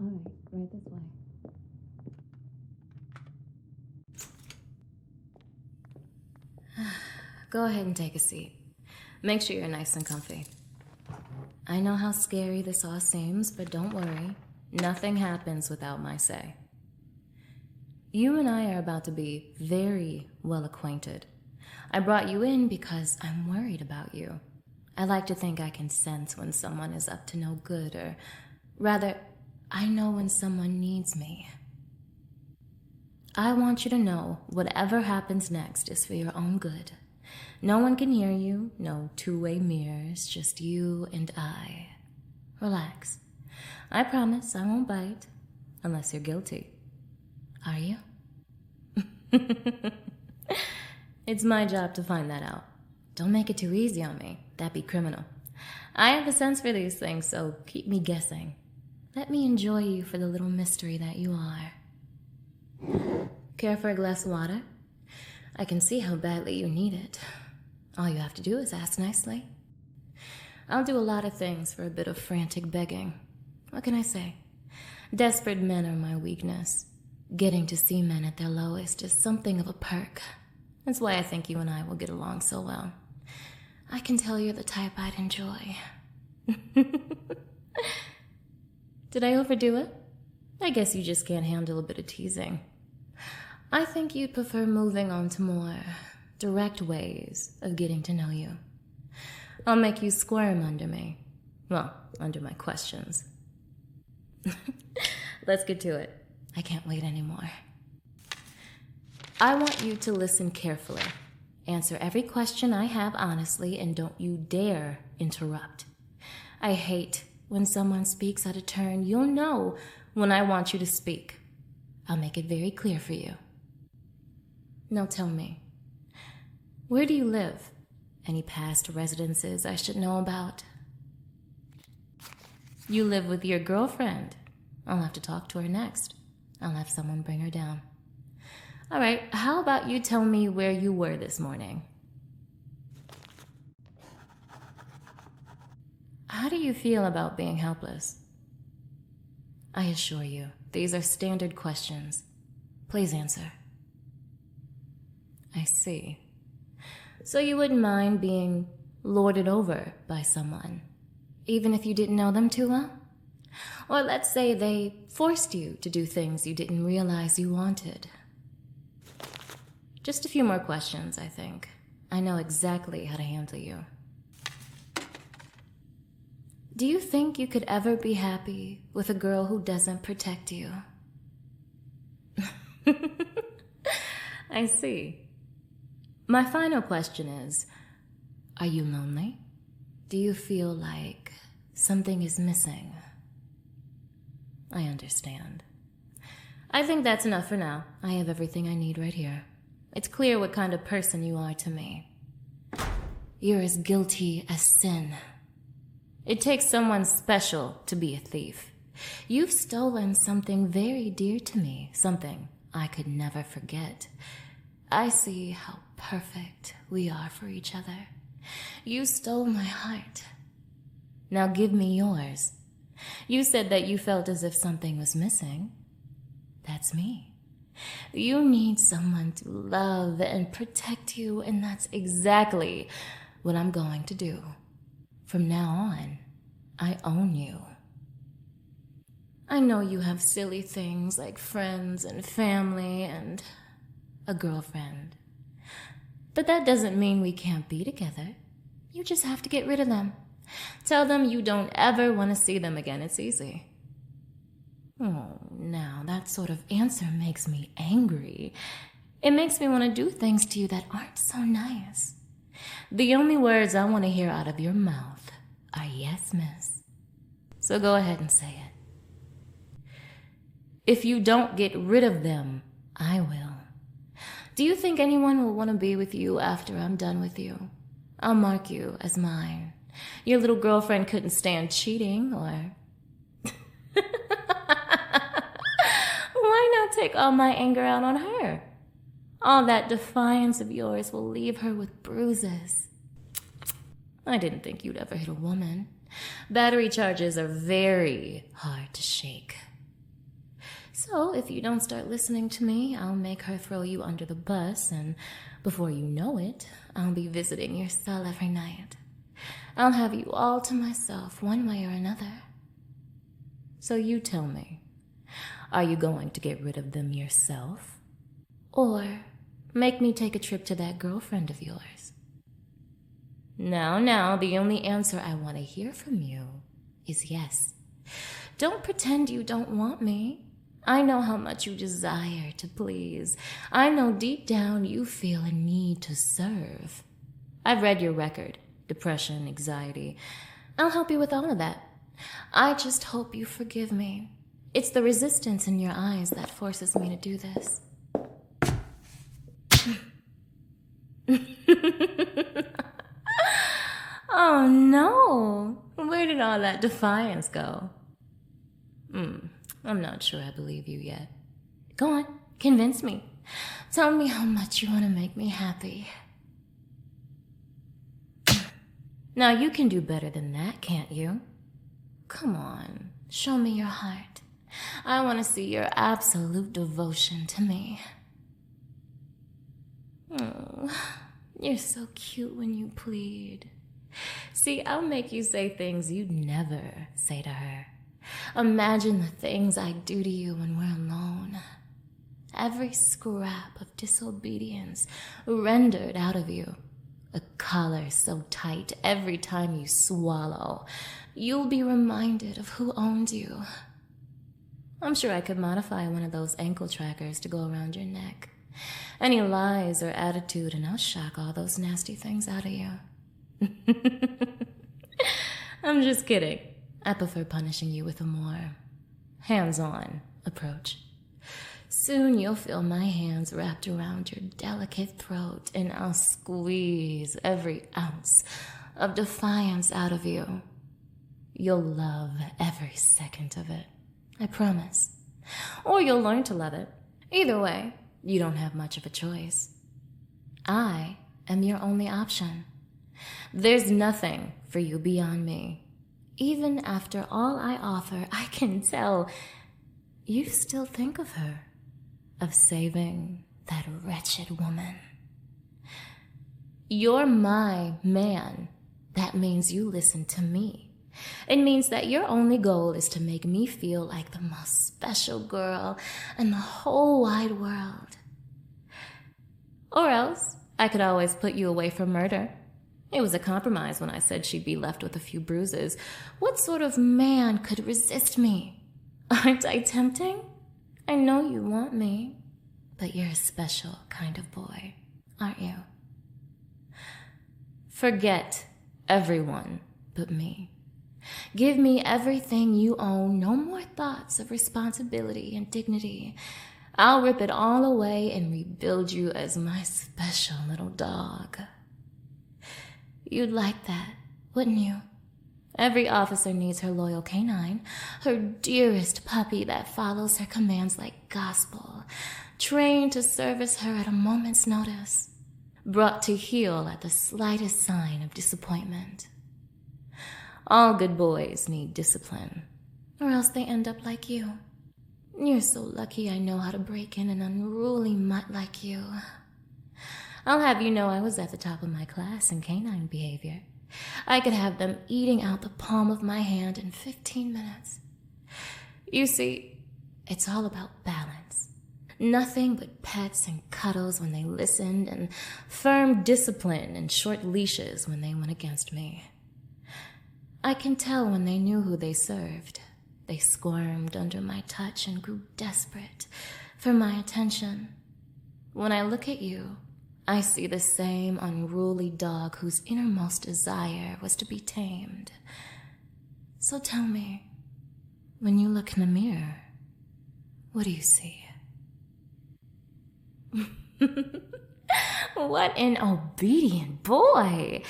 right, right this way. Go ahead and take a seat. Make sure you're nice and comfy. I know how scary this all seems, but don't worry. Nothing happens without my say. You and I are about to be very well acquainted. I brought you in because I'm worried about you. I like to think I can sense when someone is up to no good, or rather, I know when someone needs me. I want you to know whatever happens next is for your own good. No one can hear you, no two-way mirrors, just you and I. Relax. I promise I won't bite, unless you're guilty. Are you? It's my job to find that out. Don't make it too easy on me. That'd be criminal. I have a sense for these things, so keep me guessing. Let me enjoy you for the little mystery that you are. Care for a glass of water? I can see how badly you need it. All you have to do is ask nicely. I'll do a lot of things for a bit of frantic begging. What can I say? Desperate men are my weakness. Getting to see men at their lowest is something of a perk. That's why I think you and I will get along so well. I can tell you're the type I'd enjoy. Did I overdo it? I guess you just can't handle a bit of teasing. I think you'd prefer moving on to more direct ways of getting to know you. I'll make you squirm under me. Well, under my questions. Let's get to it. I can't wait anymore. I want you to listen carefully. Answer every question I have honestly, and don't you dare interrupt. I hate when someone speaks out of turn. You'll know when I want you to speak. I'll make it very clear for you. Now tell me, where do you live? Any past residences I should know about? You live with your girlfriend. I'll have to talk to her next. I'll have someone bring her down. All right, how about you tell me where you were this morning? How do you feel about being helpless? I assure you, these are standard questions. Please answer. I see. So you wouldn't mind being lorded over by someone, even if you didn't know them too well? Or let's say they forced you to do things you didn't realize you wanted. Just a few more questions, I think. I know exactly how to handle you. Do you think you could ever be happy with a girl who doesn't protect you? I see. My final question is, are you lonely? Do you feel like something is missing? I understand. I think that's enough for now. I have everything I need right here. It's clear what kind of person you are to me. You're as guilty as sin. It takes someone special to be a thief. You've stolen something very dear to me, something I could never forget. I see how perfect we are for each other. You stole my heart. Now give me yours. You said that you felt as if something was missing. That's me. You need someone to love and protect you, and that's exactly what I'm going to do. From now on, I own you. I know you have silly things like friends and family and a girlfriend. But that doesn't mean we can't be together. You just have to get rid of them. Tell them you don't ever want to see them again. It's easy. Oh, now that sort of answer makes me angry. It makes me want to do things to you that aren't so nice. The only words I want to hear out of your mouth are yes, miss. So go ahead and say it. If you don't get rid of them, I will. Do you think anyone will want to be with you after I'm done with you? I'll mark you as mine. Your little girlfriend couldn't stand cheating, or... Why not take all my anger out on her? All that defiance of yours will leave her with bruises. I didn't think you'd ever hit a woman. Battery charges are very hard to shake. So if you don't start listening to me, I'll make her throw you under the bus, and before you know it, I'll be visiting your cell every night. I'll have you all to myself one way or another. So you tell me, are you going to get rid of them yourself? Or make me take a trip to that girlfriend of yours? Now, the only answer I want to hear from you is yes. Don't pretend you don't want me. I know how much you desire to please. I know deep down you feel a need to serve. I've read your record, depression, anxiety. I'll help you with all of that. I just hope you forgive me. It's the resistance in your eyes that forces me to do this. Oh no! Where did all that defiance go? I'm not sure I believe you yet. Go on, convince me. Tell me how much you want to make me happy. Now you can do better than that, can't you? Come on, show me your heart. I want to see your absolute devotion to me. Oh, you're so cute when you plead. See, I'll make you say things you'd never say to her. Imagine the things I do to you when we're alone. Every scrap of disobedience rendered out of you. A collar so tight every time you swallow, you'll be reminded of who owned you. I'm sure I could modify one of those ankle trackers to go around your neck. Any lies or attitude and I'll shock all those nasty things out of you. I'm just kidding. I prefer punishing you with a more hands-on approach. Soon you'll feel my hands wrapped around your delicate throat, and I'll squeeze every ounce of defiance out of you. You'll love every second of it, I promise. Or you'll learn to love it. Either way, you don't have much of a choice. I am your only option. There's nothing for you beyond me. Even after all I offer, I can tell you still think of her, of saving that wretched woman. You're my man. That means you listen to me. It means that your only goal is to make me feel like the most special girl in the whole wide world. Or else, I could always put you away for murder. It was a compromise when I said she'd be left with a few bruises. What sort of man could resist me? Aren't I tempting? I know you want me, but you're a special kind of boy, aren't you? Forget everyone but me. Give me everything you own, no more thoughts of responsibility and dignity. I'll rip it all away and rebuild you as my special little dog. You'd like that, wouldn't you? Every officer needs her loyal canine, her dearest puppy that follows her commands like gospel, trained to service her at a moment's notice, brought to heel at the slightest sign of disappointment. All good boys need discipline, or else they end up like you. You're so lucky I know how to break in an unruly mutt like you. I'll have you know I was at the top of my class in canine behavior. I could have them eating out the palm of my hand in 15 minutes. You see, it's all about balance. Nothing but pets and cuddles when they listened, and firm discipline and short leashes when they went against me. I can tell when they knew who they served. They squirmed under my touch and grew desperate for my attention. When I look at you, I see the same unruly dog whose innermost desire was to be tamed. So tell me, when you look in the mirror, what do you see? What an obedient boy!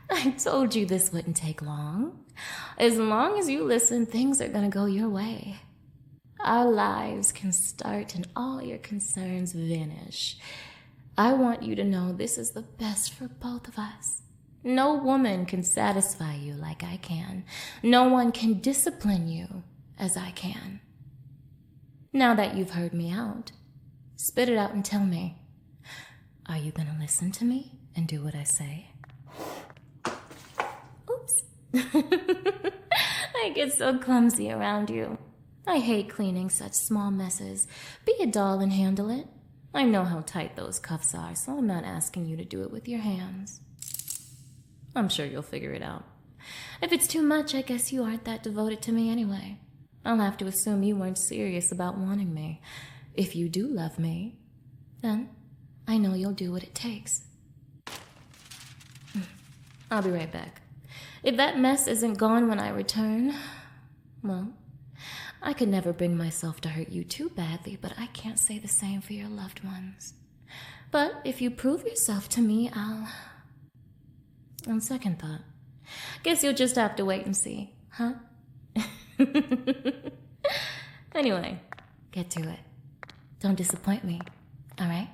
I told you this wouldn't take long. As long as you listen, things are gonna go your way. Our lives can start and all your concerns vanish. I want you to know this is the best for both of us. No woman can satisfy you like I can. No one can discipline you as I can. Now that you've heard me out, spit it out and tell me. Are you gonna listen to me and do what I say? Oops. I get so clumsy around you. I hate cleaning such small messes. Be a doll and handle it. I know how tight those cuffs are, so I'm not asking you to do it with your hands. I'm sure you'll figure it out. If it's too much, I guess you aren't that devoted to me anyway. I'll have to assume you weren't serious about wanting me. If you do love me, then I know you'll do what it takes. I'll be right back. If that mess isn't gone when I return, well, I could never bring myself to hurt you too badly, but I can't say the same for your loved ones. But if you prove yourself to me, on second thought, guess you'll just have to wait and see, huh? Anyway, get to it. Don't disappoint me, all right?